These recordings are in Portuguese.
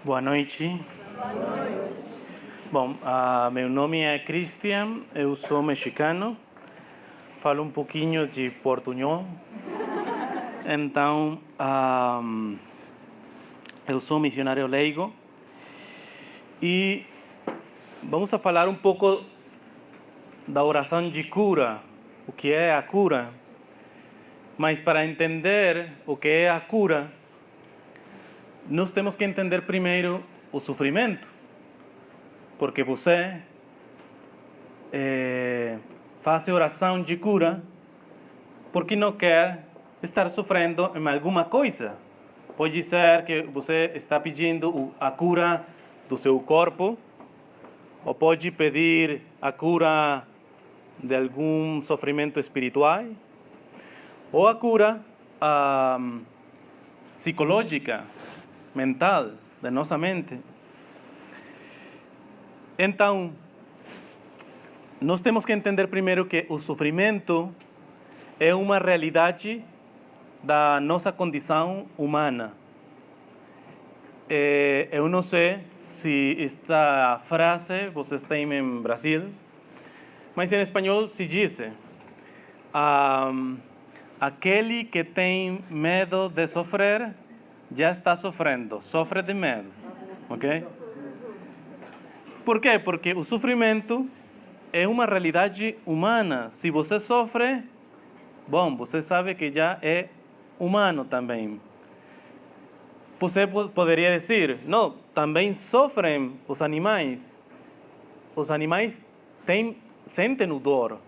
Boa noite. Bom, meu nome é Christian, eu sou mexicano, falo um pouquinho de portunhol, então eu sou missionário leigo e vamos a falar um pouco da oração de cura, o que é a cura. Mas para entender o que é a cura, nós temos que entender primeiro o sofrimento. Porque você faz oração de cura porque não quer estar sofrendo em alguma coisa. Pode ser que você está pedindo a cura do seu corpo, ou pode pedir a cura de algum sofrimento espiritual, ou a cura psicológica, mental, da nossa mente. Então, nós temos que entender primeiro que o sofrimento é uma realidade da nossa condição humana. Eu não sei se esta frase vocês têm em Brasil, mas em espanhol se diz: aquele que tem medo de sofrer já está sofrendo, sofre de medo, ok? Por quê? Porque o sofrimento é uma realidade humana. Se você sofre, bom, você sabe que já é humano também. Você poderia dizer, não, também sofrem os animais. Os animais sentem o dor,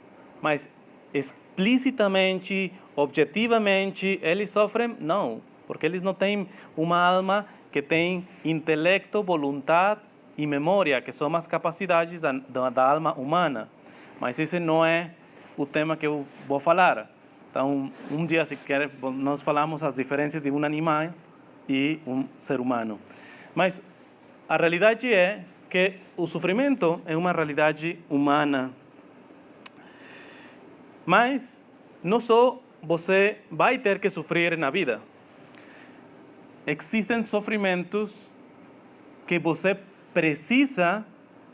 mas explicitamente, objetivamente, eles sofrem? Não, porque eles não têm uma alma que tem intelecto, vontade e memória, que são as capacidades da alma humana. Mas esse não é o tema que eu vou falar. Então, um dia, se quer, nós falamos as diferenças de um animal e um ser humano. Mas a realidade é que o sofrimento é uma realidade humana. Mas não só você vai ter que sofrer na vida. Existem sofrimentos que você precisa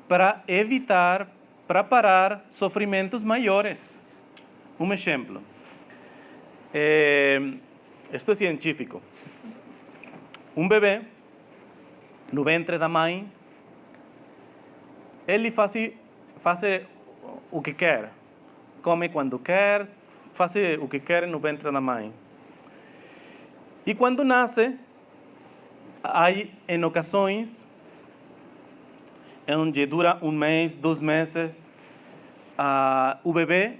para evitar, para parar sofrimentos maiores. Um exemplo. Isto é científico. Um bebê, no ventre da mãe, ele faz o que quer. Come quando quer, faz o que quer no ventre da mãe. E quando nasce, há em ocasiões onde dura um mês, 2 meses, o bebê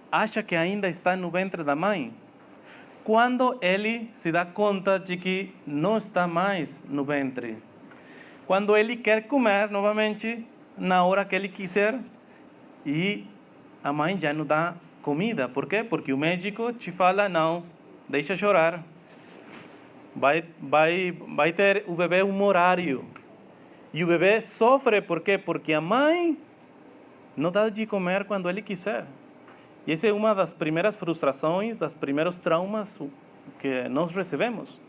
acha que ainda está no ventre da mãe. Quando ele se dá conta de que não está mais no ventre. Quando ele quer comer novamente, na hora que ele quiser, e a mãe já não dá comida. Por quê? Porque o médico te fala, não, deixa chorar. Vai ter o bebê um horário. E o bebê sofre, por quê? Porque a mãe não dá de comer quando ele quiser. E essa é uma das primeiras frustrações, dos primeiros traumas que nós recebemos.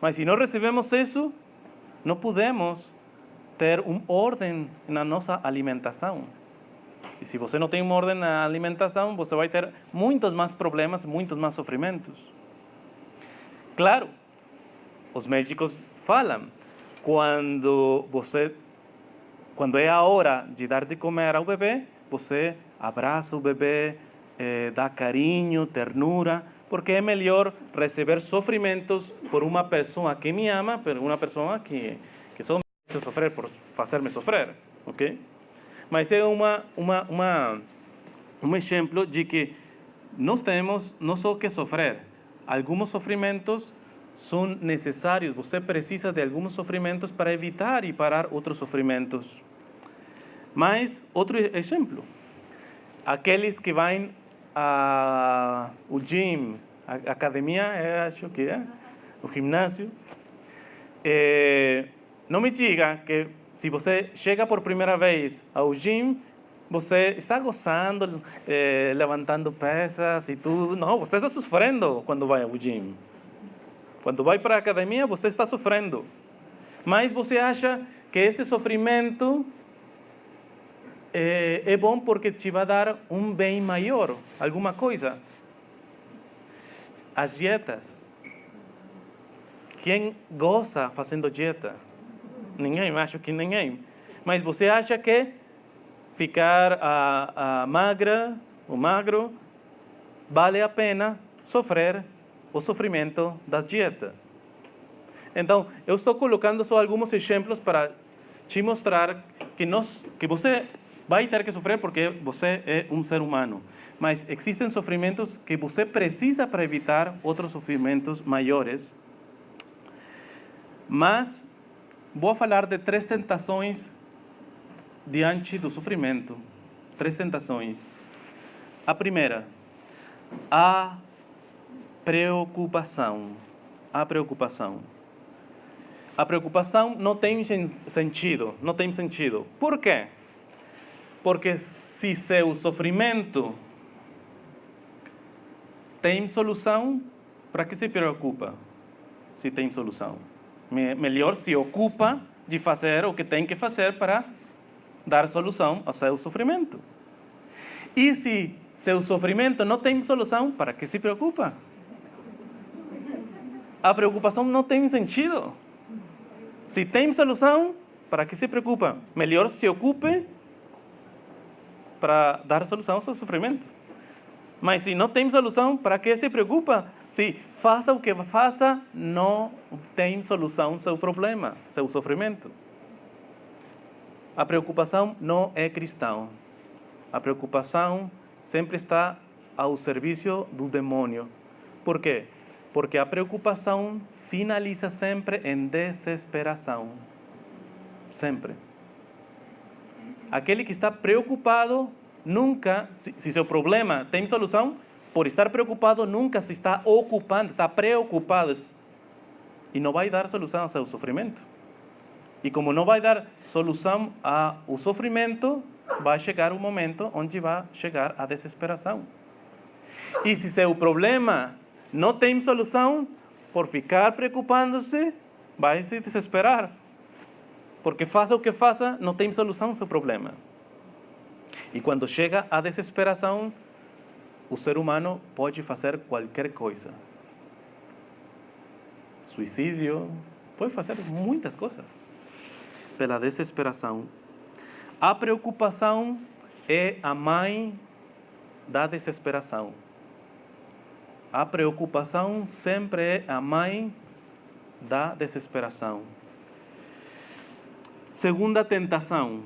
Mas se não recebemos isso, não podemos ter uma ordem na nossa alimentação. E se você não tem uma ordem na alimentação, você vai ter muitos mais problemas, muitos mais sofrimentos. Claro, os médicos falam, quando é a hora de dar de comer ao bebê, você abraça o bebê, dá carinho, ternura, porque é melhor receber sofrimentos por uma pessoa que me ama, por uma pessoa que só me faz sofrer por fazer-me sofrer, ok? Mas é um exemplo de que nós temos não só que sofrer, alguns sofrimentos são necessários, você precisa de alguns sofrimentos para evitar e parar outros sofrimentos. Mas, outro exemplo, aqueles que vão ao gym, a academia, acho que é, o ginásio, não me diga que se você chega por primeira vez ao gym, você está gozando, levantando pesas e tudo. Não, você está sofrendo quando vai ao gym. Quando vai para a academia, você está sofrendo. Mas você acha que esse sofrimento é bom porque te vai dar um bem maior, alguma coisa. As dietas. Quem goza fazendo dieta? Ninguém, acho que ninguém. Mas você acha que ficar magra ou magro vale a pena sofrer o sofrimento da dieta? Então, eu estou colocando só alguns exemplos para te mostrar que você vai ter que sofrer porque você é um ser humano. Mas existem sofrimentos que você precisa para evitar outros sofrimentos maiores. Mas vou falar de 3 tentações diante do sofrimento. 3 tentações. A primeira, a preocupação. A preocupação. A preocupação não tem sentido. Não tem sentido. Por quê? Porque se seu sofrimento tem solução, para que se preocupa? Se tem solução. Melhor se ocupa de fazer o que tem que fazer para dar solução ao seu sofrimento. E se seu sofrimento não tem solução, para que se preocupa? A preocupação não tem sentido. Se tem solução, para que se preocupa? Melhor se ocupe para dar solução ao seu sofrimento. Mas se não tem solução, para que se preocupa? Se faça o que faça, não tem solução ao seu problema, seu sofrimento. A preocupação não é cristã. A preocupação sempre está ao serviço do demônio. Por quê? Porque a preocupação finaliza sempre em desesperação. Sempre. Aquele que está preocupado nunca, se seu problema tem solução, por estar preocupado nunca se está ocupando, está preocupado e não vai dar solução ao seu sofrimento. E como não vai dar solução ao sofrimento, vai chegar um momento onde vai chegar a desesperação. E se seu problema não tem solução, por ficar preocupando-se, vai se desesperar. Porque faça o que faça, não tem solução ao seu problema. E quando chega a desesperação, o ser humano pode fazer qualquer coisa. Suicídio, pode fazer muitas coisas pela desesperação. A preocupação é a mãe da desesperação. A preocupação sempre é a mãe da desesperação. Segunda tentação.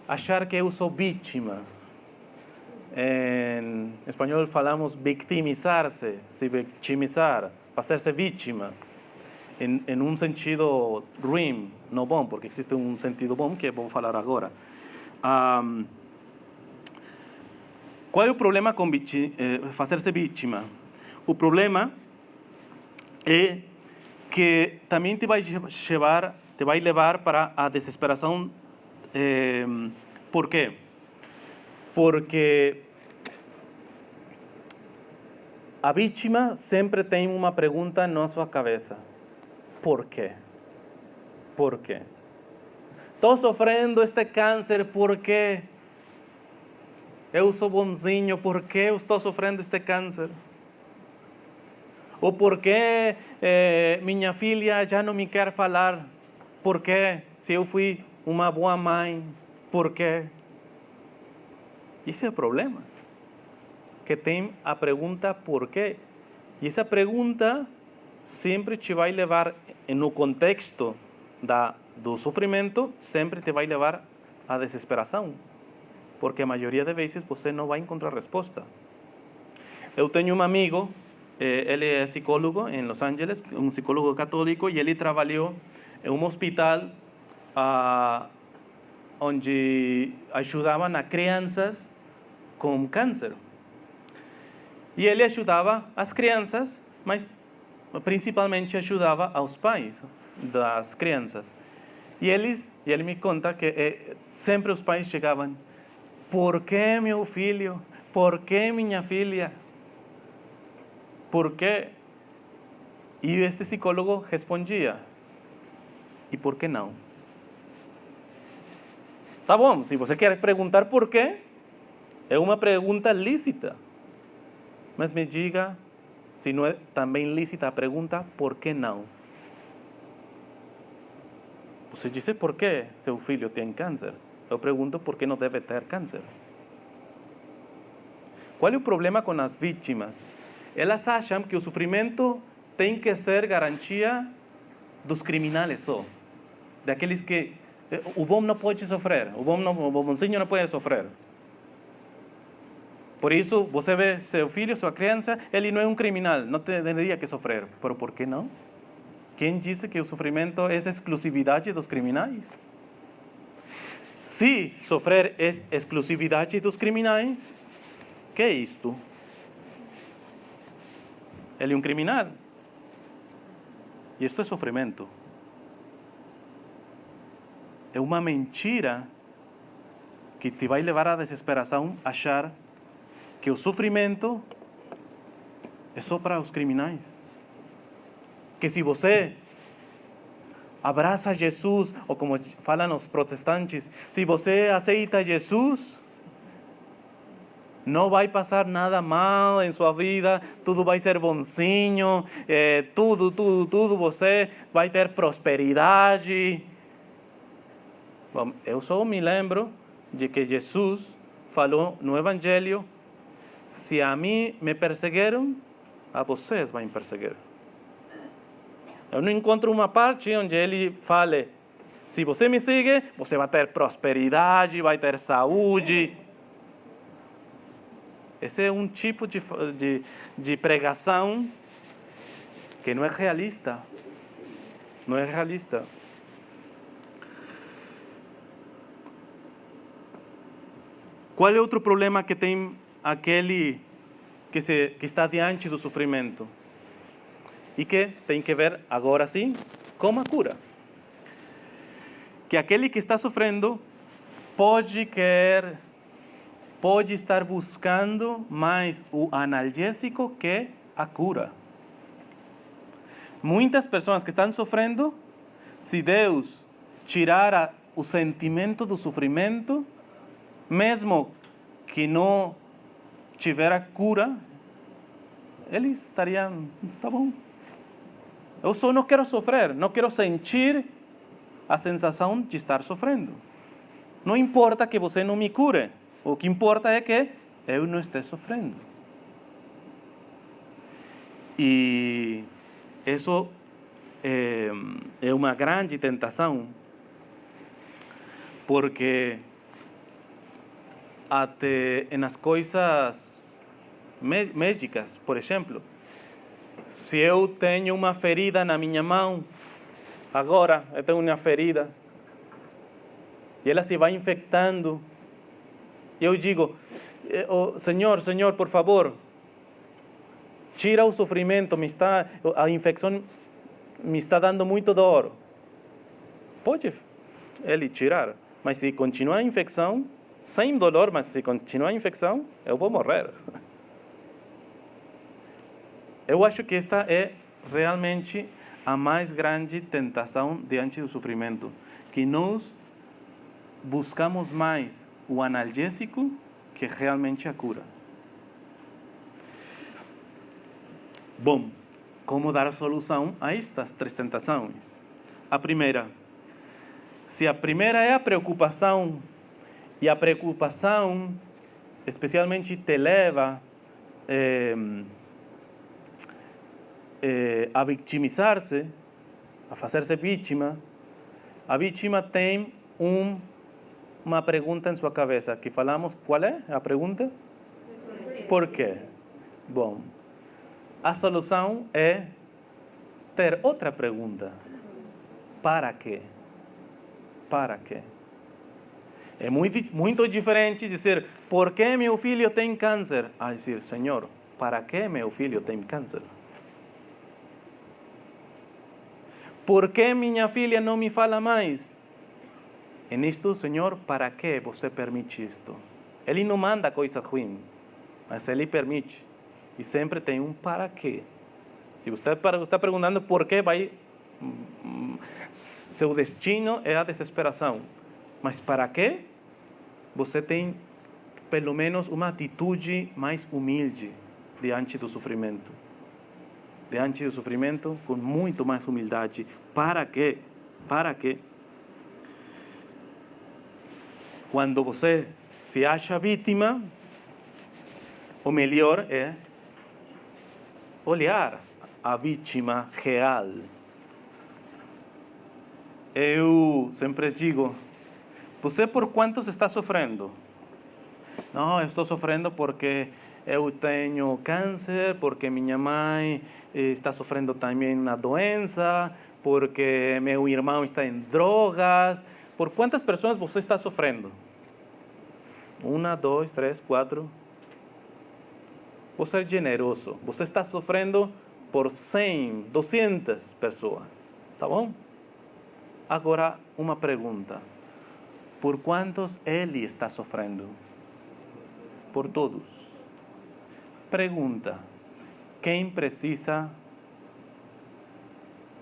Achar que eu sou vítima. Em espanhol falamos victimizar-se, se vitimizar, fazer-se vítima. Em um sentido ruim, não bom, porque existe um sentido bom que vou falar agora. Qual é o problema com fazer-se vítima? O problema é que também te vai levar para a desesperação. ¿Por quê? Porque a vítima sempre tem uma pergunta na sua cabeça. ¿Por quê? ¿Por quê? Estou sofrendo este câncer, por quê? Eu sou bonzinho, por que eu estou sofrendo este câncer? Ou por que minha filha já não me quer falar? Por quê? Se eu fui uma boa mãe, por quê? Esse é o problema. Que tem a pergunta por quê? E essa pergunta sempre te vai levar, no contexto do sofrimento, sempre te vai levar à desesperação. Porque a maioria das vezes você não vai encontrar resposta. Eu tenho um amigo, ele é psicólogo em Los Angeles, um psicólogo católico, e ele trabalhou em um hospital onde ajudavam a crianças com câncer. E ele ajudava as crianças, mas principalmente ajudava aos pais das crianças. E ele me conta que sempre os pais chegavam: por que meu filho? Por que minha filha? Por quê? E este psicólogo respondia: e por que não? Tá bom, se você quer perguntar por quê, é uma pergunta lícita. Mas me diga se não é também lícita a pergunta, por que não? Você diz por que seu filho tem câncer. Eu pergunto por que não deve ter câncer. Qual é o problema com as vítimas? Elas acham que o sofrimento tem que ser garantia dos criminais só. Daqueles que o bom não pode sofrer, o bonzinho não pode sofrer. Por isso, você vê seu filho, sua criança, ele não é um criminal, não teria que sofrer. Mas por que não? Quem disse que o sofrimento é exclusividade dos criminais? Se sofrer é exclusividade dos criminais, que é isto? Ele é um criminal. E isto é sofrimento. É uma mentira que te vai levar à desesperação achar que o sofrimento é só para os criminais. Que se você abraça Jesus, ou como falam os protestantes, se você aceita Jesus, não vai passar nada mal em sua vida, tudo vai ser bonzinho, tudo você vai ter prosperidade. Bom, eu só me lembro de que Jesus falou no Evangelho: se a mim me perseguiram, a vocês vão perseguir. Eu não encontro uma parte onde ele fale: se você me segue, você vai ter prosperidade, vai ter saúde. Esse é um tipo de pregação que não é realista. Não é realista. Qual é outro problema que tem aquele que está diante do sofrimento? E que tem que ver, agora sim, com a cura. Que aquele que está sofrendo pode estar buscando mais o analgésico que a cura. Muitas pessoas que estão sofrendo, se Deus tirar o sentimento do sofrimento, mesmo que não tiver a cura, eles estariam, tá bom. Eu só não quero sofrer, não quero sentir a sensação de estar sofrendo. Não importa que você não me cure, o que importa é que eu não esteja sofrendo. E isso é uma grande tentação, porque até nas coisas médicas, por exemplo, se eu tenho uma ferida na minha mão, agora eu tenho uma ferida, e ela se vai infectando, e eu digo: Senhor, por favor, tira o sofrimento, a infecção me está dando muito dor. Pode ele tirar, mas se continuar a infecção, sem dolor, mas se continuar a infecção, eu vou morrer. Eu acho que esta é realmente a mais grande tentação diante do sofrimento, que nós buscamos mais o analgésico que realmente a cura. Bom, como dar a solução a estas três tentações? A primeira, se a primeira é a preocupação, e a preocupação especialmente te leva a vitimizar-se, a fazer-se vítima, a vítima tem uma pergunta em sua cabeça, que falamos, qual é a pergunta? Por quê? Bom, a solução é ter outra pergunta. Para quê? Para quê? É muito diferente dizer, por que meu filho tem câncer? A dizer, Senhor, para que meu filho tem câncer? Por que minha filha não me fala mais? E nisto, Senhor, para que você permite isto? Ele não manda coisa ruim, mas Ele permite. E sempre tem um para quê. Se você está perguntando por que vai, seu destino é a desesperação. Mas para quê? Você tem, pelo menos, uma atitude mais humilde diante do sofrimento. Diante do sofrimento, com muito mais humildade. Para quê? Para quê? Quando você se acha vítima, o melhor é olhar a vítima real. Eu sempre digo, você por quantos está sofrendo? Não, eu estou sofrendo porque eu tenho câncer, porque minha mãe está sofrendo também uma doença, porque meu irmão está em drogas. Por quantas pessoas você está sofrendo? 1, 2, 3, 4. Você é generoso. Você está sofrendo por 100, 200 pessoas. Tá bom? Agora, uma pergunta. Por quantos ele está sofrendo? Por todos. Pergunta. Quem precisa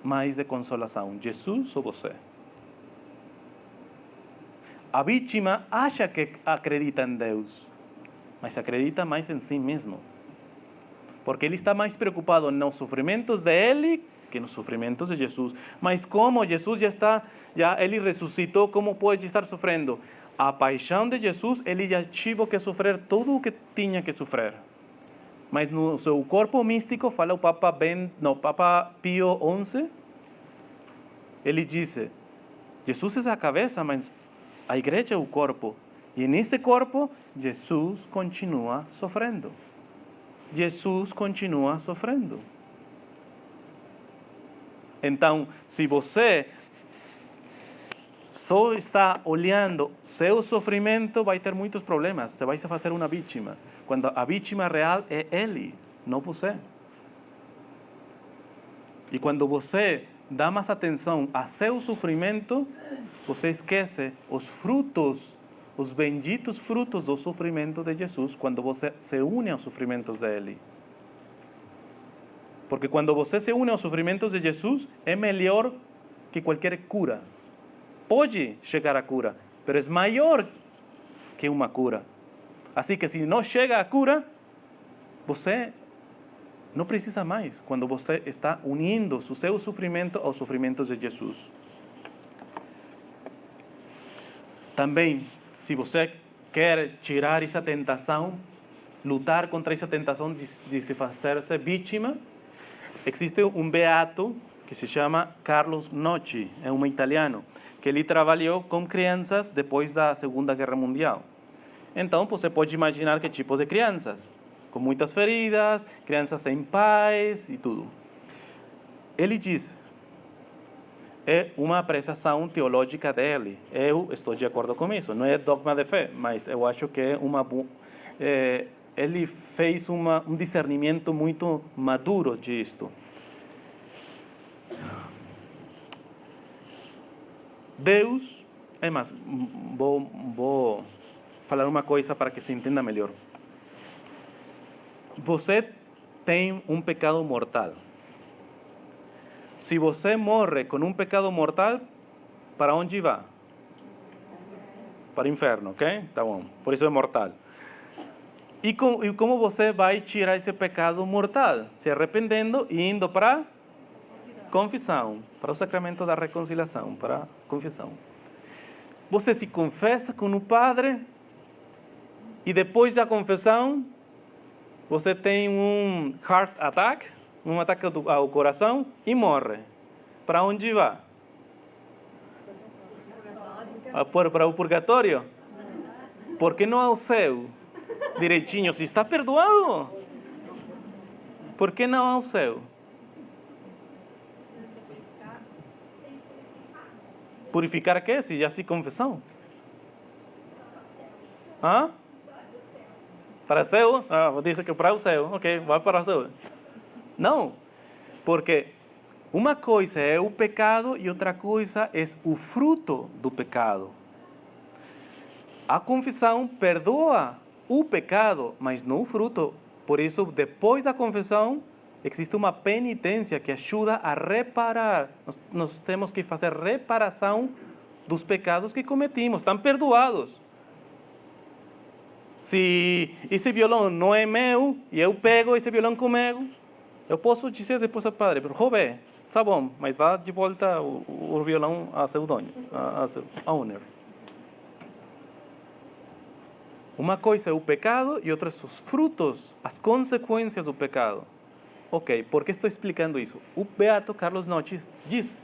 mais de consolação? Jesus ou você? A vítima acha que acredita em Deus, mas acredita mais em si mesmo. Porque ele está mais preocupado nos sofrimentos de ele que nos sofrimentos de Jesus. Mas como Jesus ele ressuscitou, como pode estar sofrendo? A paixão de Jesus, ele já tive que sofrer tudo o que tinha que sofrer. Mas no seu corpo místico, fala o Papa Pio XI, ele disse, Jesus é a cabeça, mas a igreja é o corpo. E nesse corpo, Jesus continua sofrendo. Jesus continua sofrendo. Então, se você só está olhando seu sofrimento, vai ter muitos problemas. Você vai se fazer uma vítima. Quando a vítima real é ele, não você. E quando você dá mais atenção a seu sofrimento, você esquece os frutos, os benditos frutos do sofrimento de Jesus, quando você se une aos sofrimentos dele. Porque quando você se une aos sofrimentos de Jesus, é melhor que qualquer cura. Pode chegar a cura, mas é maior que uma cura. Assim que se não chega a cura, você não precisa mais, quando você está unindo o seu sofrimento aos sofrimentos de Jesus. Também, se você quer tirar essa tentação, lutar contra essa tentação de se fazer-se vítima, existe um beato que se chama Carlos Nocci, é um italiano, que ele trabalhou com crianças depois da Segunda Guerra Mundial. Então, você pode imaginar que tipo de crianças, com muitas feridas, crianças sem pais e tudo. Ele diz, é uma apreciação teológica dele. Eu estou de acordo com isso. Não é dogma de fé, mas eu acho que é ele fez um discernimento muito maduro disto. Deus, é mais, vou falar uma coisa para que se entenda melhor. Você tem um pecado mortal. Se você morre com um pecado mortal, para onde vai? Para o inferno, ok? Tá bom, por isso é mortal. E como você vai tirar esse pecado mortal? Se arrependendo e indo para confissão, para o sacramento da reconciliação, para a confissão. Você se confessa com o padre e depois da confissão, você tem um heart attack, um ataque ao coração e morre. Para onde vai? Para o purgatório? Por que não ao céu? Direitinho, se está perdoado. Por que não ao céu? Purificar quê? Se já se confessou? Hã? Para o céu? Disse que para o céu. Ok, vai para o céu. Não, porque uma coisa é o pecado e outra coisa é o fruto do pecado. A confissão perdoa o pecado, mas não o fruto. Por isso, depois da confissão, existe uma penitência que ajuda a reparar. Nós temos que fazer reparação dos pecados que cometimos. Estão perdoados. Se esse violão não é meu e eu pego esse violão comigo, eu posso dizer depois ao padre, pero Robé, tá bom, mas dá de volta o violão a seu dono, a seu owner. Uma coisa é o pecado e outra são os frutos, as consequências do pecado. Ok, por que estou explicando isso? O beato Carlos Noches diz: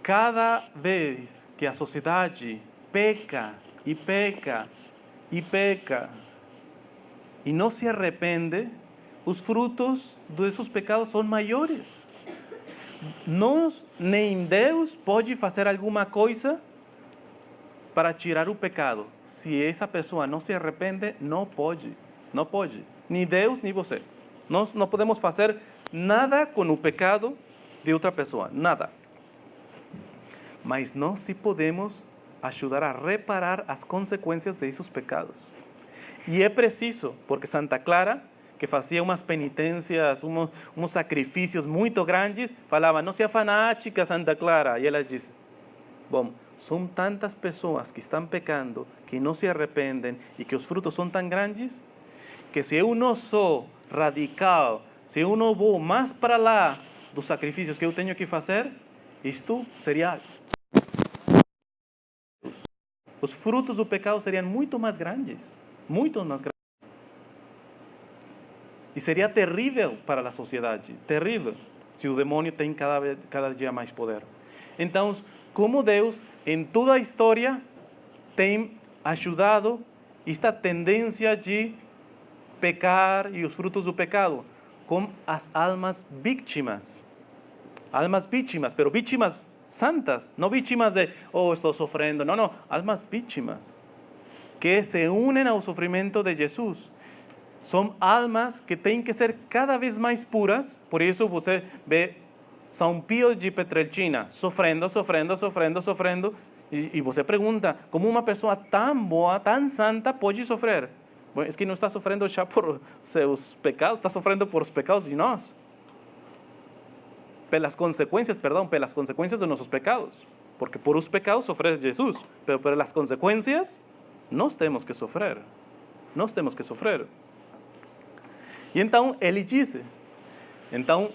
cada vez que a sociedade peca e peca e peca e não se arrepende, os frutos desses pecados são maiores. Nós, nem Deus, pode fazer alguma coisa para tirar o pecado. Se essa pessoa não se arrepende, não pode. Não pode. Nem Deus, nem você. Nós não podemos fazer nada com o pecado de outra pessoa. Nada. Mas nós sim podemos ajudar a reparar as consequências desses pecados. E é preciso, porque Santa Clara, que fazia umas penitências, uns sacrifícios muito grandes, falava: não seja fanática, Santa Clara. E ela disse: bom, são tantas pessoas que estão pecando, que não se arrependem e que os frutos são tão grandes, que se eu não sou radical, se eu não vou mais para lá dos sacrifícios que eu tenho que fazer, isto seria... Os frutos do pecado seriam muito mais grandes. Muito mais grandes. E seria terrível para a sociedade. Terrível. Se o demônio tem cada dia mais poder. Então, como Deus, em toda a história, tem ajudado esta tendência de pecar e os frutos do pecado com as almas vítimas. Almas vítimas, pero vítimas santas, não vítimas de, oh, estou sofrendo. Não, não, almas vítimas que se unem ao sofrimento de Jesus. São almas que têm que ser cada vez mais puras. Por isso você vê São Pio de Pietrelcina sofrendo. E você pergunta, como uma pessoa tão boa, tão santa, pode sofrer? Bom, é que não está sofrendo já por seus pecados, está sofrendo por os pecados de nós. Pelas consequências de nossos pecados. Porque por os pecados sofre Jesus, pero por as consequências, nós temos que sofrer. Nós temos que sofrer. E então ele disse, então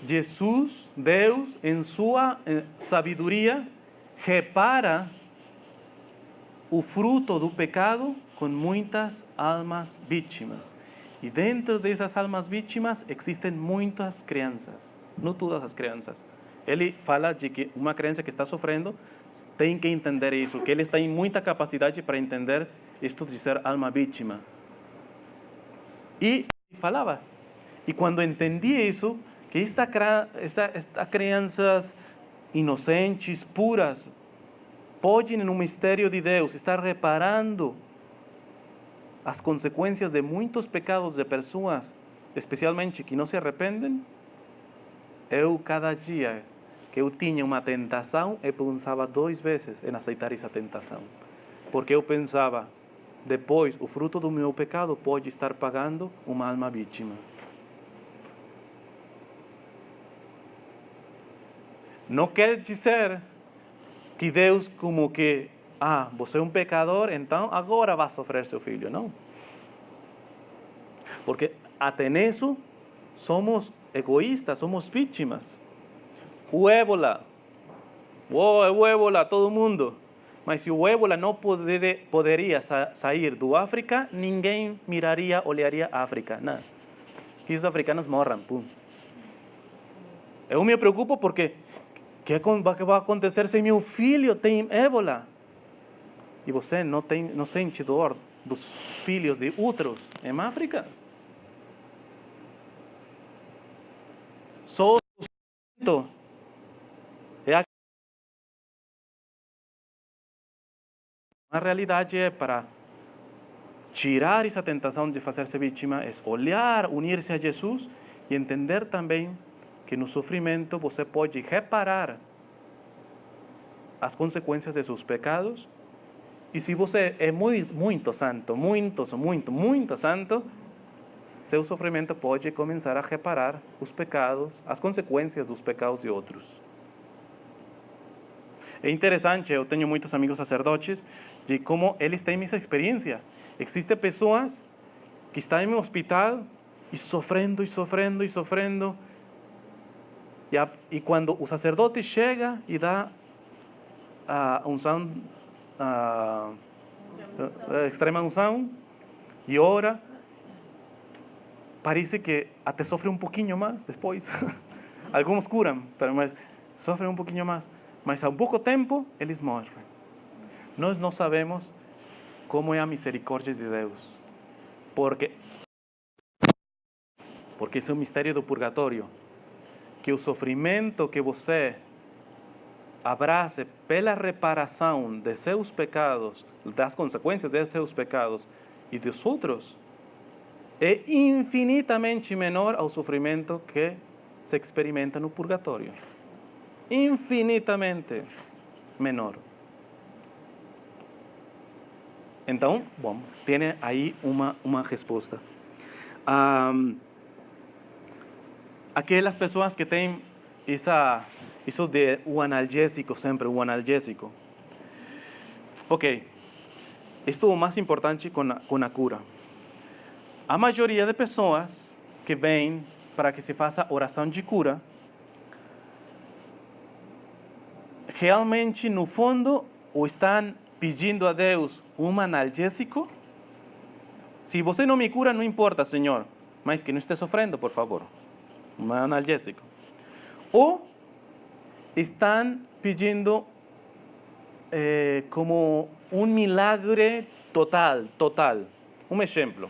Jesus, Deus, em sua sabedoria, repara o fruto do pecado com muitas almas vítimas. E dentro dessas almas vítimas existem muitas crianças. Não todas as crianças. Ele fala de que uma criança que está sofrendo tem que entender isso, que ele está em muita capacidade para entender isto de ser alma vítima. E falava. E quando entendi isso, que estas crianças inocentes, puras, podem, no mistério de Deus, estar reparando as consequências de muitos pecados de pessoas, especialmente que não se arrependem, eu, cada dia que eu tinha uma tentação, eu pensava 2 vezes em aceitar essa tentação. Porque eu pensava, depois, o fruto do meu pecado pode estar pagando uma alma vítima. Não quer dizer que Deus como que, você é um pecador, então agora vai sofrer seu filho. Não. Porque até nisso, somos egoístas, somos vítimas. O ébola, todo mundo. Mas se o ébola não poderia sair do África, ninguém miraria, olharia a África. Não. E os africanos morram. Pum. Eu me preocupo porque o que vai acontecer se meu filho tem ébola? E você não sente dor dos filhos de outros em África? Só o sofrimento é a realidade é para tirar essa tentação de fazer-se vítima, é olhar, unir-se a Jesus e entender também que no sofrimento você pode reparar as consequências de seus pecados. E se você é muito santo, muito santo, seu sofrimento pode começar a reparar os pecados, as consequências dos pecados de outros. É interessante, eu tenho muitos amigos sacerdotes, de como eles têm essa experiência. Existem pessoas que estão em um hospital e sofrendo, e sofrendo, e sofrendo. E quando o sacerdote chega e dá a unção, a extrema unção, e ora, parece que até sofre um pouquinho mais depois. Alguns curam, mas sofrem um pouquinho mais. Mas a pouco tempo, eles morrem. Nós não sabemos como é a misericórdia de Deus. Porque esse é o mistério do purgatório. Que o sofrimento que você abrace pela reparação de seus pecados, das consequências de seus pecados e dos outros, é infinitamente menor ao sofrimento que se experimenta no purgatório. Infinitamente menor. Então, bom, tem aí uma resposta. Aquelas pessoas que têm isso de o analgésico, sempre o analgésico. Ok, isto é o mais importante com a cura. A maioria de pessoas que vêm para que se faça oração de cura, realmente, no fundo, ou estão pedindo a Deus um analgésico. Se você não me cura, não importa, Senhor, mas que não esteja sofrendo, por favor. Um analgésico. Ou estão pedindo como um milagre total. Um exemplo.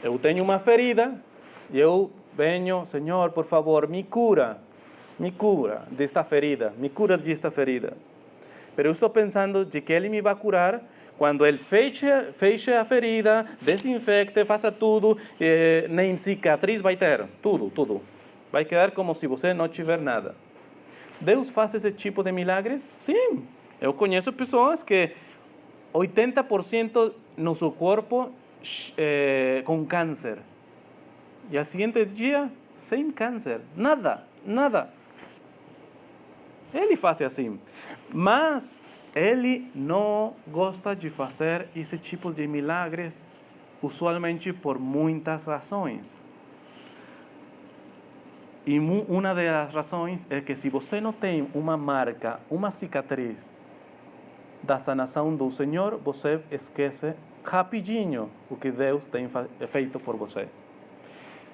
Eu tenho uma ferida e eu venho, Senhor, por favor, me cura desta ferida, me cura desta ferida. Mas eu estou pensando de que Ele me vai curar quando Ele feche a ferida, desinfecte, faça tudo, nem cicatriz vai ter, tudo. Vai quedar como se você não tiver nada. Deus faz esse tipo de milagres? Sim. Eu conheço pessoas que 80% no seu corpo com câncer. E ao seguinte dia, sem câncer. Nada. Ele faz assim. Mas ele não gosta de fazer esse tipo de milagres, usualmente por muitas razões. E uma das razões é que se você não tem uma marca, uma cicatriz da sanação do Senhor, você esquece rapidinho o que Deus tem feito por você.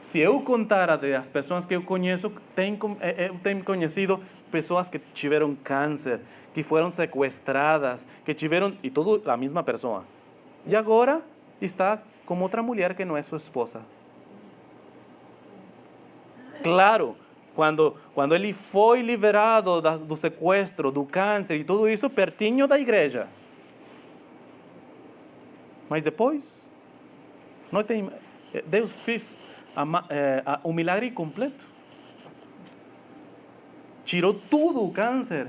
Se eu contar das pessoas que eu conheço, eu tenho conhecido pessoas que tiveram câncer, que foram sequestradas, que tiveram, e tudo a mesma pessoa. E agora está com outra mulher que não é sua esposa. Claro, quando ele foi liberado do sequestro, do câncer e tudo isso, pertinho da igreja. Mas depois, não tem, Deus fez o milagre completo. Tirou tudo o câncer.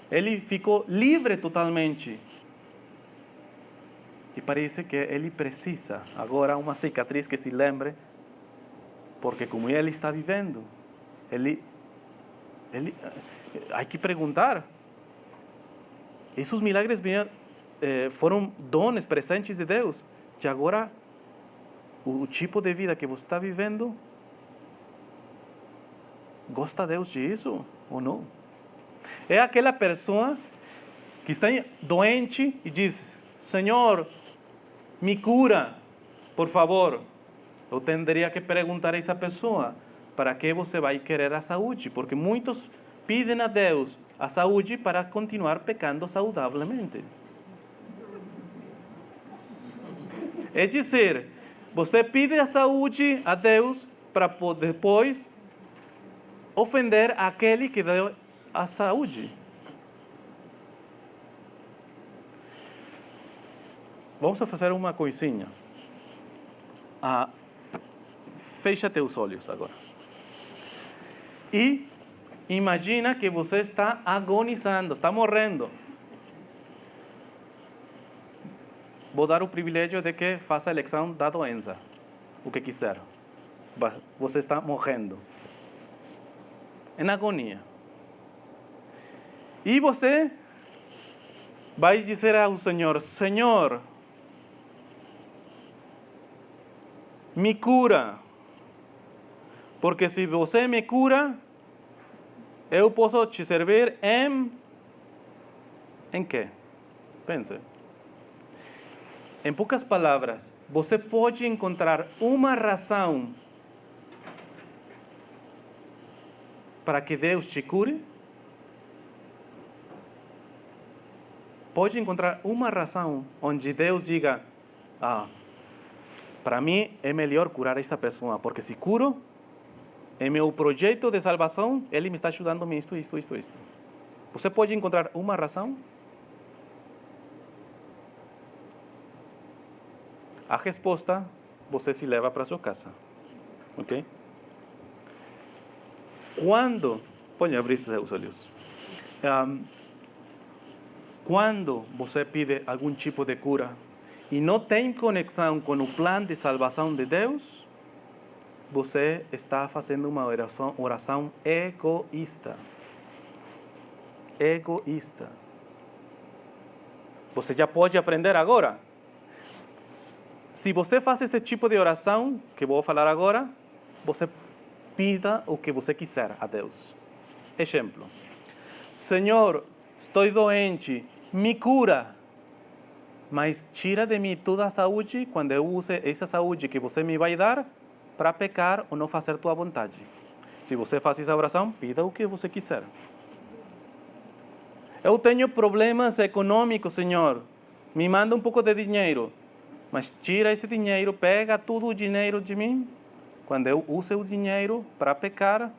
Ele ficou livre totalmente. E parece que ele precisa agora uma cicatriz que se lembre, porque como ele está vivendo, ele há que perguntar. Esses milagres foram dons, presentes de Deus. E agora, o tipo de vida que você está vivendo, gosta Deus disso ou não? É aquela pessoa que está doente e diz: Senhor, me cura, por favor. Eu teria que perguntar a essa pessoa: para que você vai querer a saúde? Porque muitos pedem a Deus a saúde para continuar pecando saudavelmente. É dizer, você pede a saúde a Deus para depois ofender aquele que deu a saúde. Vamos fazer uma coisinha. Fecha teus olhos agora. E imagina que você está agonizando, está morrendo. Vou dar o privilégio de que faça a eleição da doença, o que quiser. Você está morrendo. Em agonia. E você vai dizer ao Senhor: Senhor, me cura. Porque se você me cura, eu posso te servir em quê? Pense. Em poucas palavras, você pode encontrar uma razão para que Deus te cure? Pode encontrar uma razão onde Deus diga: para mim é melhor curar esta pessoa, porque se curo, em meu projeto de salvação, Ele me está ajudando em isto. Você pode encontrar uma razão? A resposta você se leva para sua casa. Ok? Quando, pode abrir seus olhos. Quando você pede algum tipo de cura e não tem conexão com o plano de salvação de Deus, você está fazendo uma oração egoísta. Egoísta. Você já pode aprender agora. Se você faz esse tipo de oração que vou falar agora, você pida o que você quiser a Deus. Exemplo: Senhor, estou doente, me cura, mas tira de mim toda a saúde quando eu use essa saúde que você me vai dar para pecar ou não fazer tua vontade. Se você faz essa oração, pida o que você quiser. Eu tenho problemas econômicos, Senhor, me manda um pouco de dinheiro, mas tira esse dinheiro, pega todo o dinheiro de mim, quando eu use o dinheiro para pecar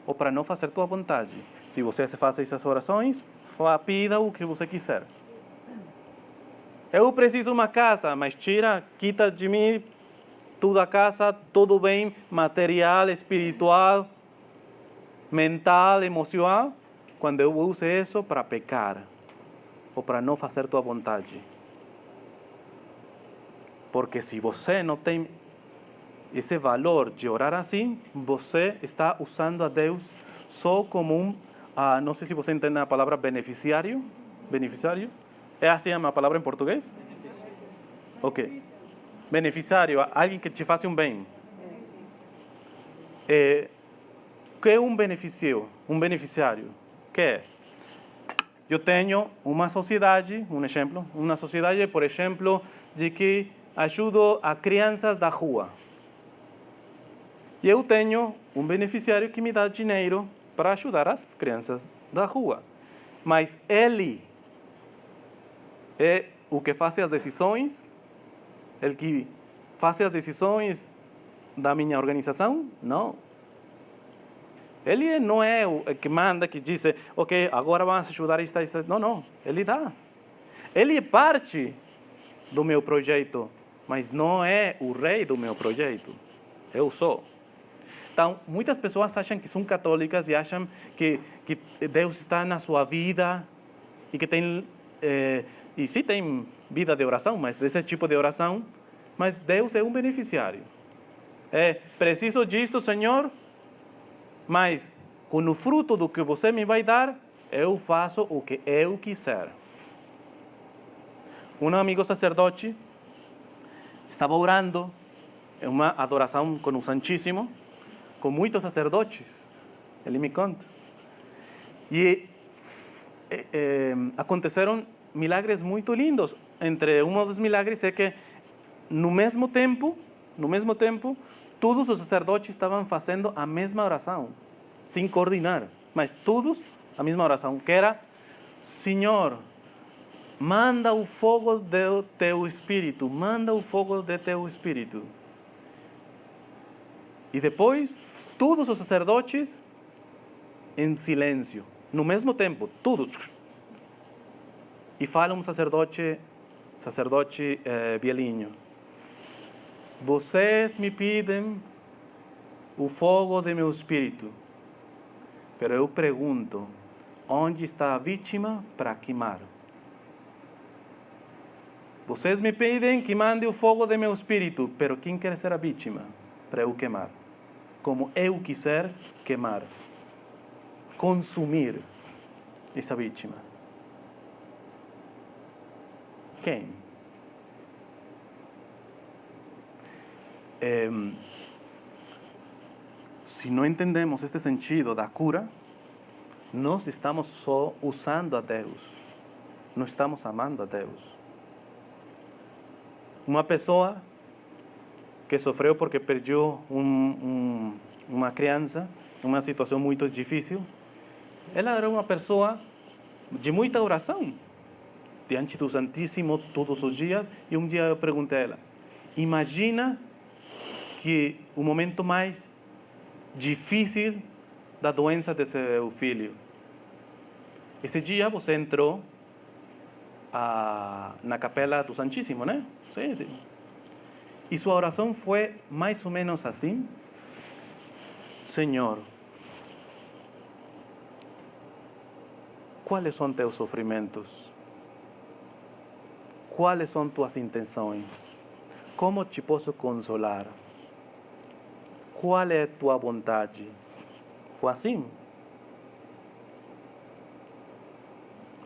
ou para não fazer tua vontade. Se você faz essas orações, pida o que você quiser. Eu preciso de uma casa, mas quita de mim toda a casa, todo bem material, espiritual, mental, emocional, quando eu use isso para pecar ou para não fazer tua vontade. Porque se você não tem esse valor de orar assim, você está usando a Deus só como não sei se você entende a palavra beneficiário. Beneficiário? É assim a palavra em português? Ok. Beneficiário, alguém que te faz um bem. O que é um beneficiário? Um beneficiário? O que é? Eu tenho uma sociedade, um exemplo, uma sociedade, por exemplo, de que ajudo a crianças da rua. E eu tenho um beneficiário que me dá dinheiro para ajudar as crianças da rua. Mas ele é o que faz as decisões? Ele que faz as decisões da minha organização? Não. Ele não é o que manda, que diz, ok, agora vamos ajudar esta. Não. Ele dá. Ele é parte do meu projeto, mas não é o rei do meu projeto. Eu sou. Então, muitas pessoas acham que são católicas e acham que Deus está na sua vida e que tem... e sim, tem vida de oração, mas desse tipo de oração, mas Deus é um beneficiário. Preciso disto, Senhor, mas com o fruto do que você me vai dar, eu faço o que eu quiser. Um amigo sacerdote estava orando em uma adoração com o Santíssimo, com muitos sacerdotes, ele me conta. E aconteceram milagres muito lindos. Entre um dos milagres é que, no mesmo tempo, todos os sacerdotes estavam fazendo a mesma oração, sem coordenar, mas todos a mesma oração, que era: Senhor, manda o fogo do teu Espírito, manda o fogo de teu Espírito. E depois, todos os sacerdotes em silêncio, no mesmo tempo, todos. E fala um sacerdote velhinho: vocês me pedem o fogo de meu espírito, pero eu pergunto, onde está a vítima para queimar? Vocês me pedem que mande o fogo de meu espírito, pero quem quer ser a vítima para eu queimar. Como eu quiser queimar. Consumir essa vítima. Quem? Se não entendemos este sentido da cura, nós estamos só usando a Deus. Não estamos amando a Deus. Uma pessoa que sofreu porque perdeu uma criança, uma situação muito difícil, ela era uma pessoa de muita oração, diante do Santíssimo todos os dias, e um dia eu perguntei a ela, imagina que o momento mais difícil da doença de seu filho. Esse dia você entrou na capela do Santíssimo, né? Sim, sim. E sua oração foi mais ou menos assim: Senhor, quais são teus sofrimentos? Quais são tuas intenções? Como te posso consolar? Qual é tua vontade? Foi assim?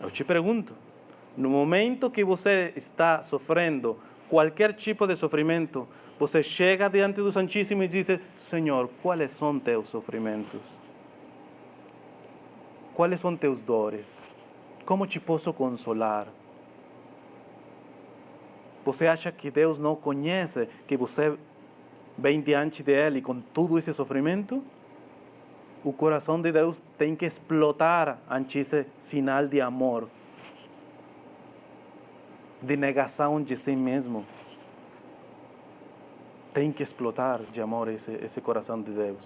Eu te pergunto, no momento que você está sofrendo qualquer tipo de sofrimento, você chega diante do Santíssimo e diz, Senhor, quais são teus sofrimentos? Quais são teus dores? Como te posso consolar? Você acha que Deus não conhece que você vem diante dele com todo esse sofrimento? O coração de Deus tem que explotar ante esse sinal de amor, de negação de si mesmo. Tem que explotar de amor esse coração de Deus.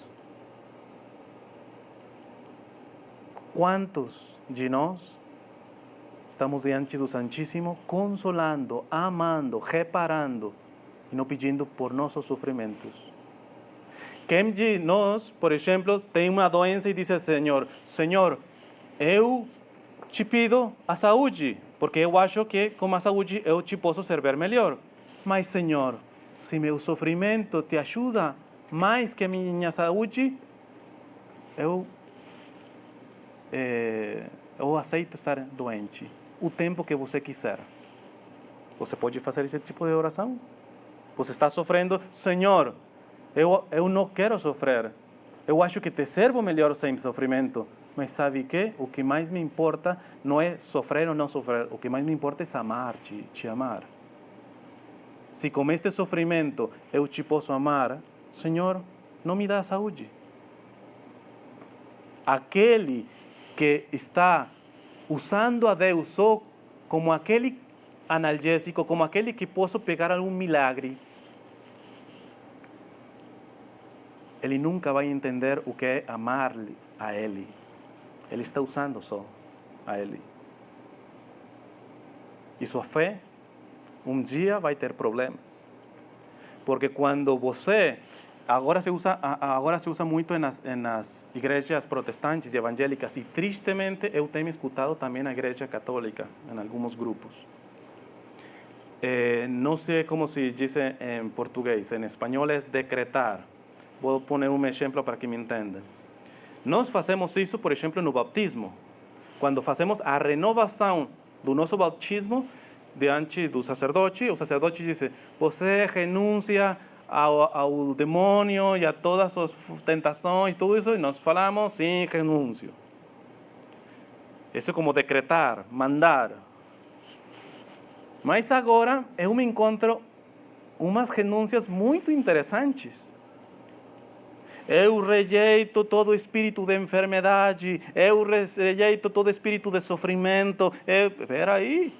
Quantos de nós estamos diante do Santíssimo consolando, amando, reparando e não pedindo por nossos sofrimentos? Quem de nós, por exemplo, tem uma doença e diz, Senhor, eu te pido a saúde, porque eu acho que com a saúde eu te posso servir melhor. Mas, Senhor, se meu sofrimento te ajuda mais que a minha saúde, eu aceito estar doente o tempo que você quiser. Você pode fazer esse tipo de oração? Você está sofrendo, Senhor, eu não quero sofrer. Eu acho que te servo melhor sem sofrimento. Mas sabe que? O que mais me importa não é sofrer ou não sofrer. O que mais me importa é amar-te, te amar. Se com este sofrimento eu te posso amar, Senhor, não me dá saúde. Aquele que está usando a Deus só como aquele analgésico, como aquele que posso pegar algum milagre, ele nunca vai entender o que é amar a Ele. Ele está usando só a Ele. E sua fé, um dia vai ter problemas. Porque quando você... Agora se usa muito nas igrejas protestantes e evangélicas. E tristemente eu tenho escutado também na igreja católica, em alguns grupos. Não sei como se diz em português. Em espanhol é decretar. Vou poner um exemplo para que me entendam. Nós fazemos isso, por exemplo, no bautismo. Quando fazemos a renovação do nosso bautismo diante do sacerdote, o sacerdote diz, você renuncia ao demônio e a todas as tentações, tudo isso, e nós falamos, sim, renúncio. Isso é como decretar, mandar. Mas agora eu me encontro umas renúncias muito interessantes. Eu rejeito todo espírito de enfermidade, eu rejeito todo espírito de sofrimento. Espera aí.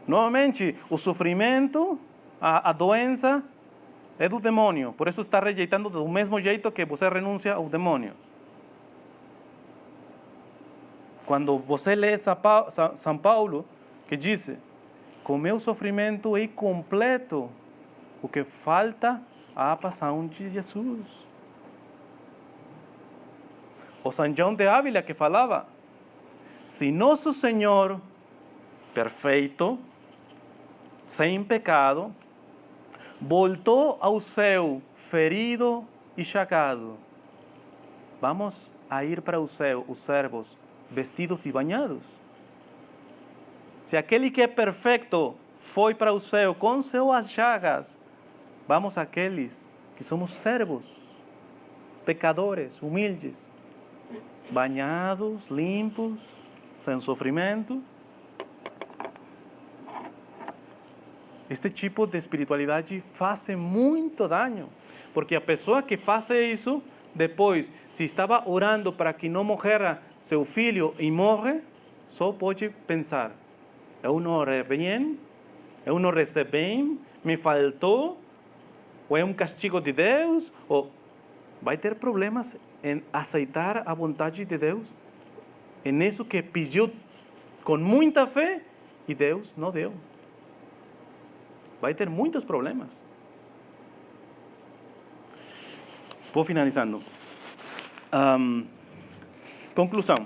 Novamente, o sofrimento, a doença, é do demônio. Por isso está rejeitando do mesmo jeito que você renuncia ao demônio. Quando você lê São Paulo, que diz, com meu sofrimento é completo o que falta a paixão de Jesus. O São João de Ávila que falava, se nosso Senhor, perfeito, sem pecado, voltou ao céu ferido e chacado. Vamos a ir para o céu, os servos, vestidos e banhados. Se aquele que é perfeito foi para o céu com suas chagas, vamos aqueles que somos servos, pecadores, humildes, banhados, limpos, sem sofrimento. Este tipo de espiritualidade faz muito dano, porque a pessoa que faz isso, depois, se estava orando para que não morrera seu filho e morre, só pode pensar: eu não orei bem, eu não rezei bem, me faltou, ou é um castigo de Deus, ou vai ter problemas em aceitar a vontade de Deus, em isso que pediu com muita fé e Deus não deu. Vai ter muitos problemas. Vou finalizando. Conclusão.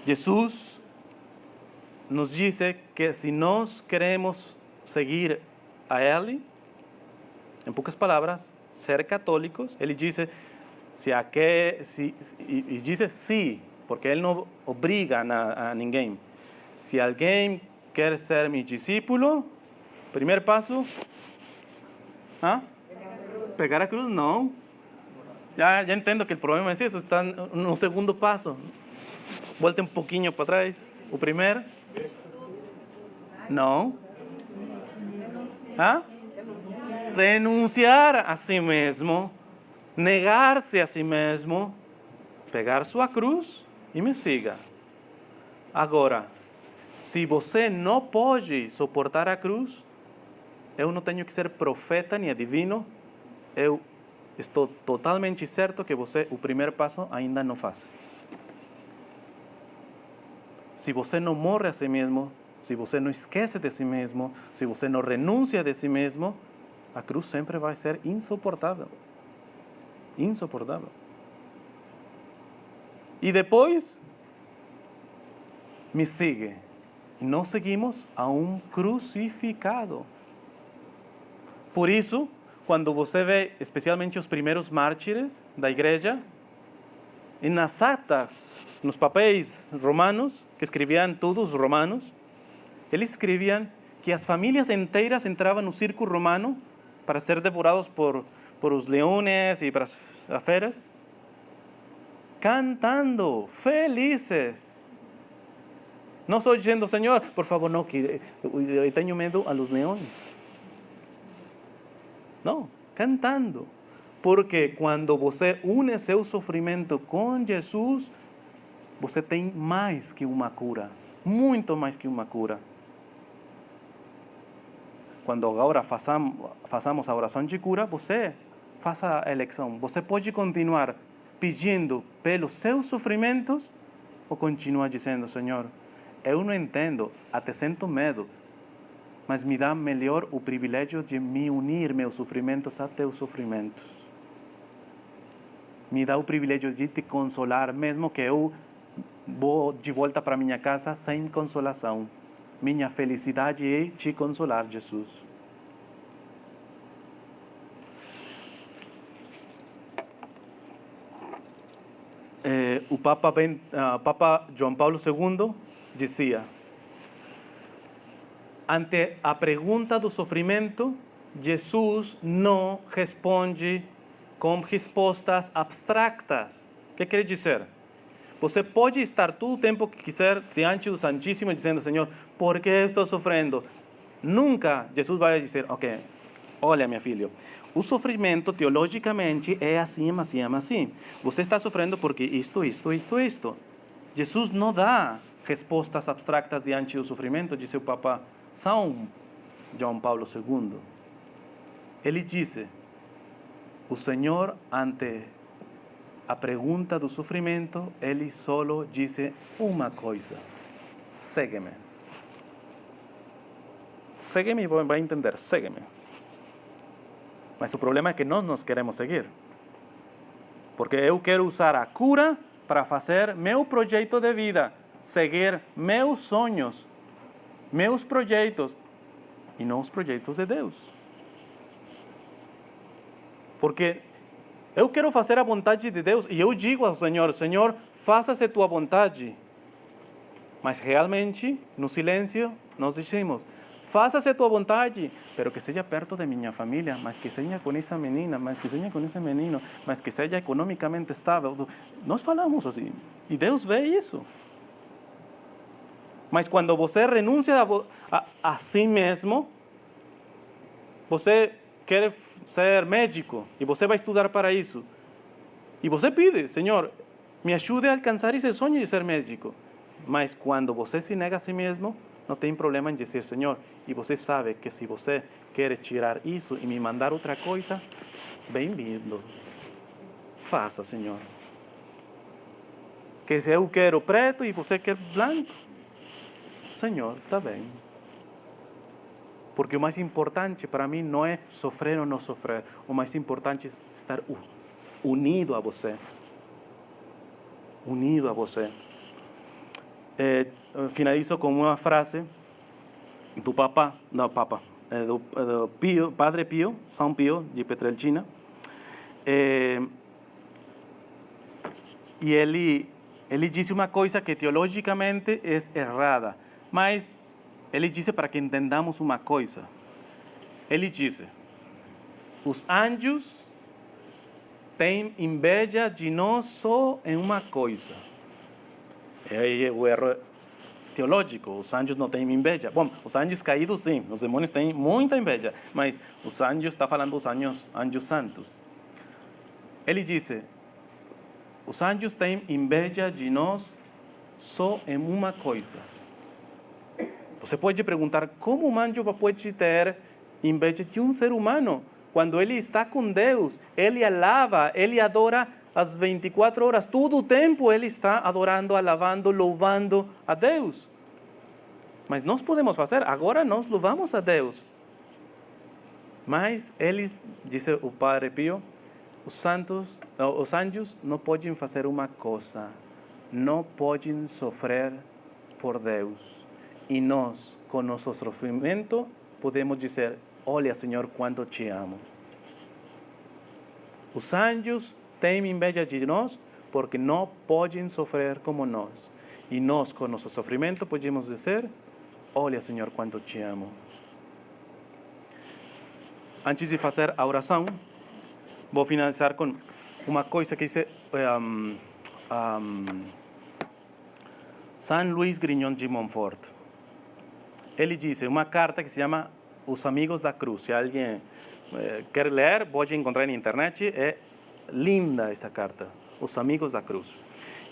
Jesus nos diz que se nós queremos seguir a Ele, em poucas palavras, ser católicos, Ele diz, e diz sim, porque Ele não obriga a ninguém. Se alguém quer ser meu discípulo, primeiro passo, pegar a cruz, não. Já entendo que o problema é isso, está no segundo passo. Volte um pouquinho para trás. O primeiro? Não. Renunciar a si mesmo, negar-se a si mesmo, pegar sua cruz e me siga. Agora, se você não pode suportar a cruz, eu não tenho que ser profeta nem adivino, eu estou totalmente certo que você, o primeiro passo, ainda não faz. Se você não morre a si mesmo, se você não esquece de si mesmo, se você não renuncia de si mesmo, a cruz sempre vai ser insuportável. Insuportável. E depois, me sigue. Nós seguimos a um crucificado. Por isso, quando você vê, especialmente os primeiros mártires da igreja, nas atas, nos papéis romanos, que escreviam todos os romanos, eles escreviam que as famílias inteiras entravam no circo romano para ser devorados por os leones e para as feras, cantando, felizes. Não estou dizendo, Senhor, por favor, não, que eu tenho medo a los leones. Não, cantando. Porque quando você une seu sofrimento com Jesus, você tem mais que uma cura. Muito mais que uma cura. Quando agora façamos a oração de cura, você faça a eleição. Você pode continuar pedindo pelos seus sofrimentos ou continuar dizendo, Senhor, eu não entendo, até sinto medo, mas me dá melhor o privilégio de me unir meus sofrimentos a teus sofrimentos. Me dá o privilégio de te consolar, mesmo que eu vou de volta para minha casa sem consolação. Minha felicidade é te consolar, Jesus. O Papa João Paulo II dizia, ante a pergunta do sofrimento, Jesus não responde com respostas abstratas. O que quer dizer? Você pode estar todo o tempo que quiser diante do Santíssimo dizendo, Senhor, por que eu estou sofrendo? Nunca Jesus vai dizer, ok, olha, meu filho, o sofrimento teologicamente é assim, assim, assim. Você está sofrendo porque isto. Jesus não dá respostas abstratas diante do sofrimento, disse o Papa São João Paulo II. Ele disse, o Senhor, ante a pergunta do sofrimento, ele só disse uma coisa: segue-me. Segue-me e vai entender, segue-me. Mas o problema é que nós nos queremos seguir. Porque eu quero usar a cura para fazer meu projeto de vida, seguir meus sonhos, meus projetos. e não os projetos de Deus. Porque eu quero fazer a vontade de Deus e eu digo ao Senhor, Senhor, faça-se tua vontade. Mas realmente, no silêncio, nós dizemos, faça-se tua vontade, pero que seja perto de minha família, mas que seja com essa menina, mas que seja com esse menino, mas que seja economicamente estável. Nós falamos assim, e Deus vê isso. Mas quando você renuncia a si mesmo, você quer ser médico e você vai estudar para isso. E você pede, Senhor, me ajude a alcançar esse sonho de ser médico. Mas quando você se nega a si mesmo, não tem problema em dizer, Senhor, e você sabe que se você quer tirar isso e me mandar outra coisa, bem-vindo. Faça, Senhor. Que se eu quero preto e você quer branco, Senhor, está bem. Porque o mais importante para mim não é sofrer ou não sofrer. O mais importante é estar unido a você. Unido a você. Finalizo com uma frase do Padre Pio, São Pio de Pietrelcina. E ele disse uma coisa que teologicamente é errada, mas ele disse para que entendamos uma coisa. Ele disse, os anjos têm inveja de nós só em uma coisa. É o erro teológico, os anjos não têm inveja. Bom, os anjos caídos sim, os demônios têm muita inveja, mas os anjos, está falando dos anjos santos. Ele disse, os anjos têm inveja de nós só em uma coisa. Você pode perguntar, como um anjo pode ter inveja de um ser humano? Quando ele está com Deus, ele alaba, ele adora as 24 horas, todo o tempo ele está adorando, alabando, louvando a Deus. Mas nós podemos fazer, agora nós louvamos a Deus. Mas eles, disse o Padre Pio, os anjos não podem fazer uma coisa, não podem sofrer por Deus. E nós, com nosso sofrimento, podemos dizer, olha, Senhor, quanto te amo. Os anjos têm inveja de nós porque não podem sofrer como nós. E nós, com nosso sofrimento, podemos dizer, olha, Senhor, quanto te amo. Antes de fazer a oração, vou finalizar com uma coisa que diz San Luis Grignon de Montfort. Ele disse uma carta que se chama Os Amigos da Cruz. Se alguém quer ler, pode encontrar na internet. É linda essa carta, Os Amigos da Cruz.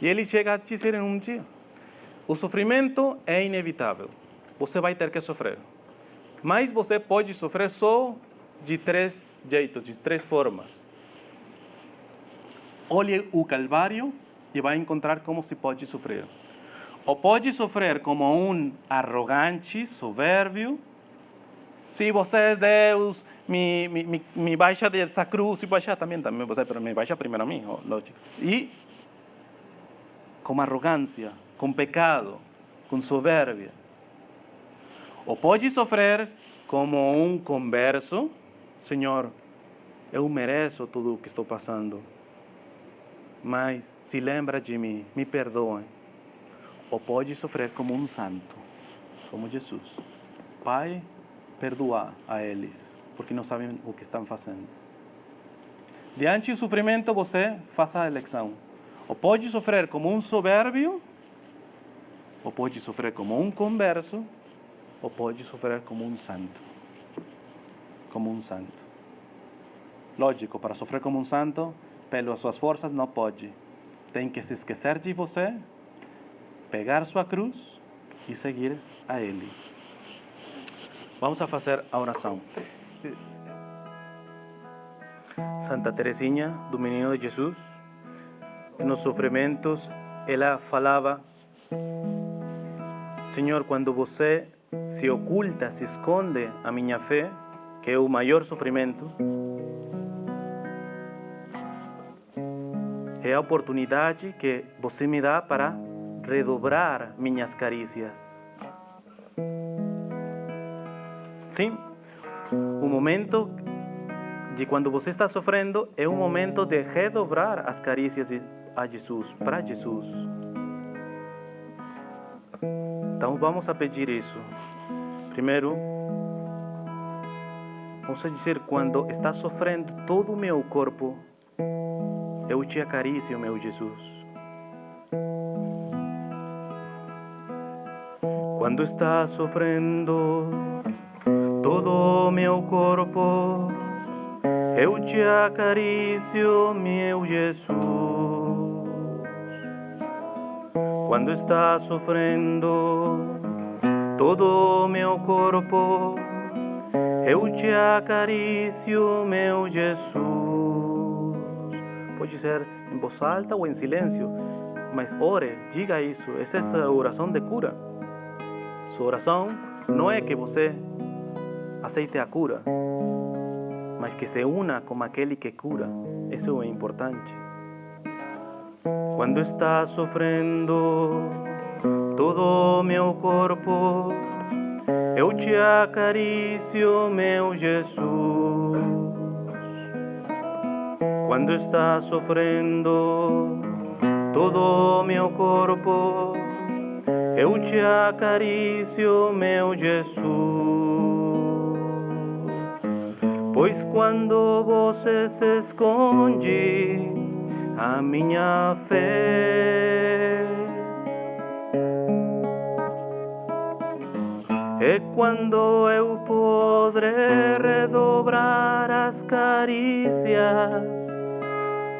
E ele chega a dizer em um dia, o sofrimento é inevitável. Você vai ter que sofrer. Mas você pode sofrer só de 3 jeitos, de 3 formas. Olhe o Calvário e vai encontrar como se pode sofrer. Ou pode sofrer como um arrogante, soberbio. Se você é Deus, me baixa dessa cruz, e baixa também você, pero me baixa primeiro a mim, lógico. E com arrogância, com pecado, com soberbia. Ou pode sofrer como um converso, Senhor, eu mereço tudo o que estou passando, mas se lembra de mim, me perdoe. Ou pode sofrer como um santo, como Jesus. Pai, perdoa a eles, porque não sabem o que estão fazendo. Diante do sofrimento, você faça a eleição. Ou pode sofrer como um soberbio, ou pode sofrer como um converso, ou pode sofrer como um santo. Como um santo. Lógico, para sofrer como um santo, pelas suas forças, não pode. Tem que se esquecer de você, pegar sua cruz e seguir a Ele. Vamos a fazer a oração. Santa Teresinha, do Menino de Jesus, nos sofrimentos, ela falava, Senhor, quando você se oculta, se esconde a minha fé, que é o maior sofrimento, é a oportunidade que você me dá para redobrar minhas carícias. Sim? O momento de quando você está sofrendo é um momento de redobrar as carícias a Jesus, para Jesus. Então vamos a pedir isso. Primeiro, vamos dizer, quando está sofrendo todo o meu corpo, eu te acaricio, meu Jesus. Quando está sofrendo todo o meu corpo, eu te acaricio, meu Jesus. Quando está sofrendo todo o meu corpo, eu te acaricio, meu Jesus. Pode ser em voz alta ou em silêncio, mas ore, diga isso. Essa é a oração de cura. Sua oração não é que você aceite a cura, mas que se una com aquele que cura. Isso é importante. Quando está sofrendo todo o meu corpo, eu te acaricio, meu Jesus. Quando está sofrendo todo o meu corpo, eu te acaricio, meu Jesus. Pois quando você se esconde, a minha fé é quando eu poderei redobrar as carícias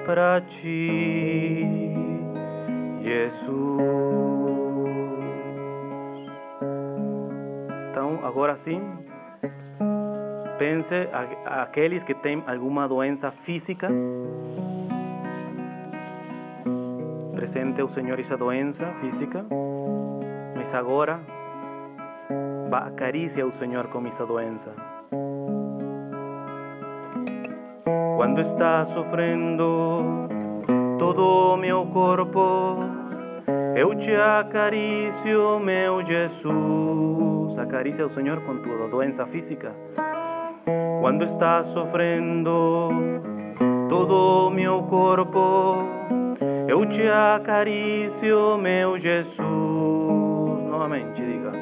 para ti, Jesus. Então, agora sim, pense aqueles que têm alguma doença física. Presente ao Senhor essa doença física, mas agora acaricia ao Senhor com essa doença. Quando está sofrendo todo o meu corpo, eu te acaricio, meu Jesus. Acaricia ao Senhor com tua doença física. Quando está sofrendo todo o meu corpo, eu te acaricio, meu Jesus. Novamente diga.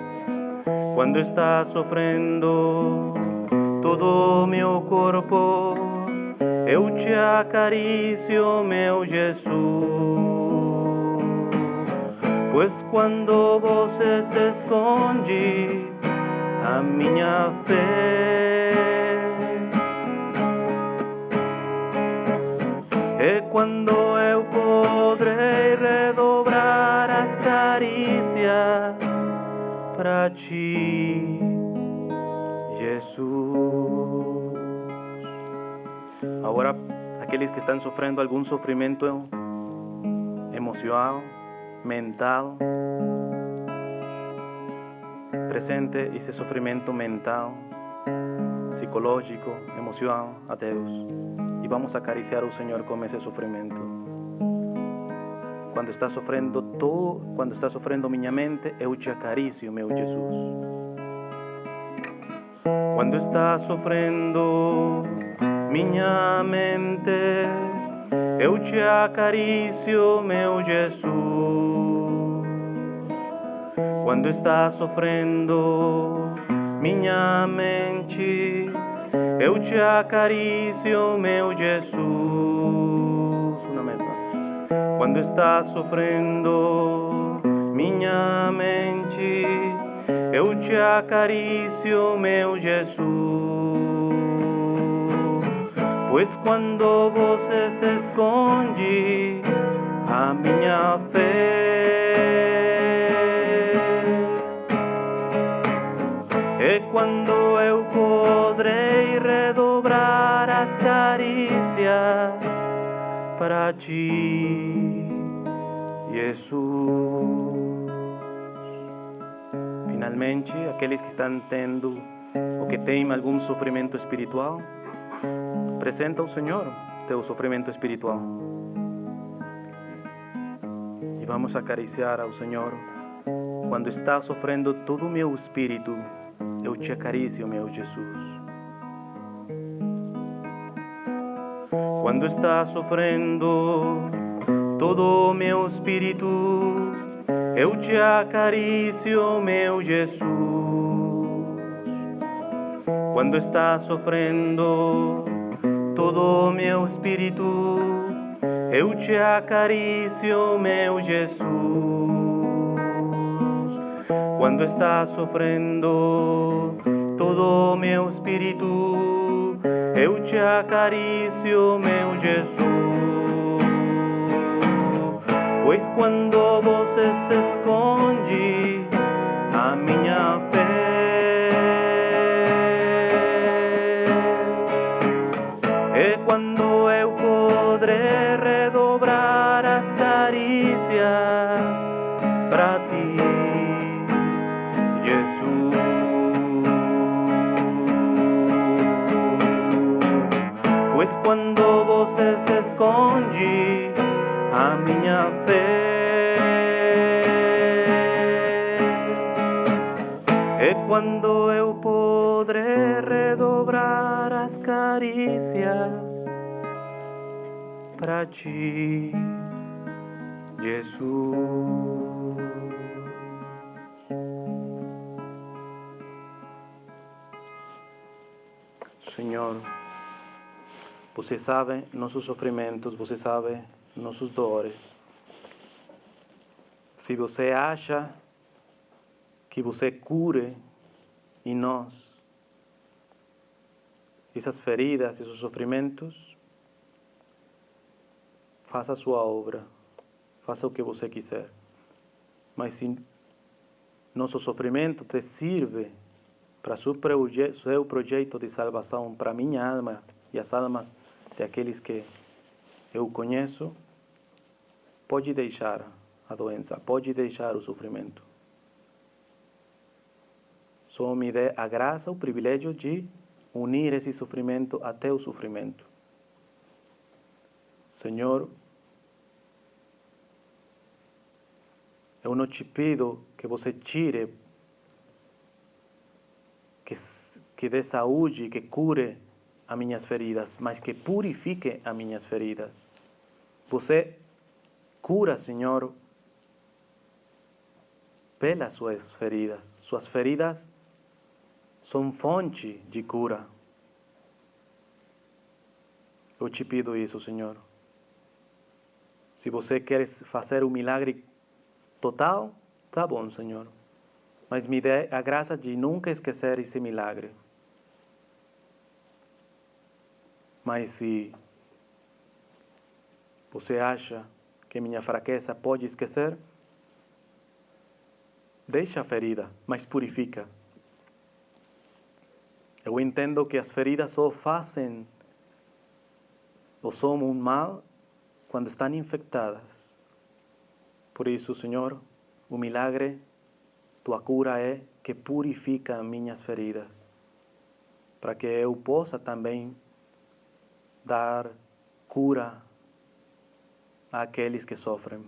Quando está sofrendo todo o meu corpo, eu te acaricio, meu Jesus. Pois quando você se esconde, a minha fé é quando eu poderei redobrar as carícias para ti, Jesus. Agora, aqueles que estão sofrendo algum sofrimento emocional, mental, presente esse sofrimento mental, psicológico, emocional a Deus. E vamos acariciar o Senhor com esse sofrimento. Quando está sofrendo minha mente, eu te acaricio, meu Jesus. Quando está sofrendo minha mente, eu te acaricio, meu Jesus. Quando está sofrendo minha mente, eu te acaricio, meu Jesus. Uma mesma. Quando está sofrendo minha mente, eu te acaricio, meu Jesus. Pois quando você se esconde, a minha fé é quando eu poderei redobrar as carícias para ti, Jesus. Finalmente, aqueles que estão tendo ou que têm algum sofrimento espiritual, apresenta ao Senhor teu sofrimento espiritual. E vamos acariciar ao Senhor. Quando está sofrendo todo o meu espírito, eu te acaricio, meu Jesus. Quando está sofrendo todo meu espírito, eu te acaricio, meu Jesus. Quando está sofrendo todo meu espírito, eu te acaricio, meu Jesus. Quando está sofrendo todo meu espírito, eu te acaricio, meu Jesus. Pois quando você se esconde, a minha fé é quando eu poderei redobrar as carícias para ti, Jesus. Pois quando você se esconde, a minha fé é quando eu poderei redobrar as carícias para ti, Jesus. Senhor, você sabe nossos sofrimentos, você sabe nossos dores. Se você acha que você cure em nós essas feridas, esses sofrimentos, faça a sua obra, faça o que você quiser. Mas se nosso sofrimento te sirve para seu projeto de salvação, para minha alma e as almas daqueles que eu conheço, pode deixar a doença, pode deixar o sofrimento. Só me dê a graça, o privilégio de unir esse sofrimento a teu sofrimento. Senhor, eu não te pido que você tire, que dê saúde, que cure as minhas feridas, mas que purifique as minhas feridas. Você cura, Senhor, pelas suas feridas. Suas feridas são fonte de cura. Eu te pido isso, Senhor. Se você quer fazer um milagre total, tá bom, Senhor. Mas me dê a graça de nunca esquecer esse milagre. Mas se você acha que minha fraqueza pode esquecer, deixa a ferida, mas purifica. Eu entendo que as feridas só fazem ou são um mal quando estão infectadas. Por isso, Senhor, o milagre, tua cura é que purifica minhas feridas, para que eu possa também dar cura àqueles que sofrem.